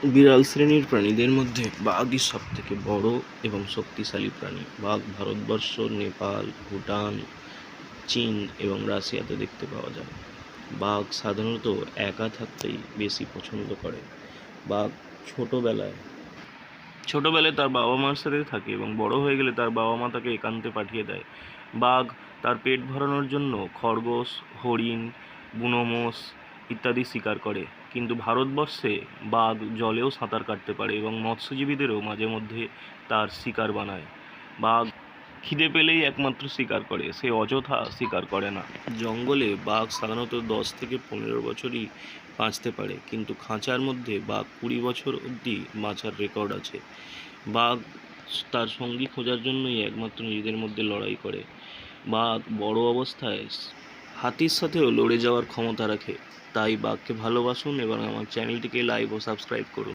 বিড়াল শ্রেণীর প্রাণীদের মধ্যে বাঘই সবথেকে বড় এবং শক্তিশালী প্রাণী। বাঘ ভারতবর্ষ, নেপাল, ভুটান, চীন এবং রাশিয়াতে দেখতে পাওয়া যায়। বাঘ সাধারণত একা থাকতেই বেশি পছন্দ করে। বাঘ ছোটবেলায় ছোটবেলায় তার বাবা মার সাথে থাকে এবং বড় হয়ে গেলে তার বাবা মা তাকে একান্তে পাঠিয়ে দেয়। বাঘ তার পেট ভরানোর জন্য খরগোশ, হরিণ, বুনো মোষ ইত্যাদি শিকার করে। কিন্তু ভারতবর্ষে বাঘ জলেও সাঁতার কাটতে পারে এবং মৎস্যজীবীদেরও মাঝে মধ্যে তার শিকার বানায়। বাঘ খিদে পেলেই একমাত্র শিকার করে, সে অযথা শিকার করে না। জঙ্গলে বাঘ সাধারণত 10 থেকে 15 বছরই বাঁচতে পারে, কিন্তু খাঁচার মধ্যে বাঘ 20 বছর অবধি বাঁচার রেকর্ড আছে। বাঘ তার সঙ্গী খোঁজার জন্যই একমাত্র নিজেদের মধ্যে লড়াই করে। বাঘ বড় অবস্থায় হাতির সাথেও লড়ে যাওয়ার ক্ষমতা রাখে। তাই বাঘকে ভালোবাসুন এবং আমার চ্যানেলটিকে লাইক ও সাবস্ক্রাইব করুন।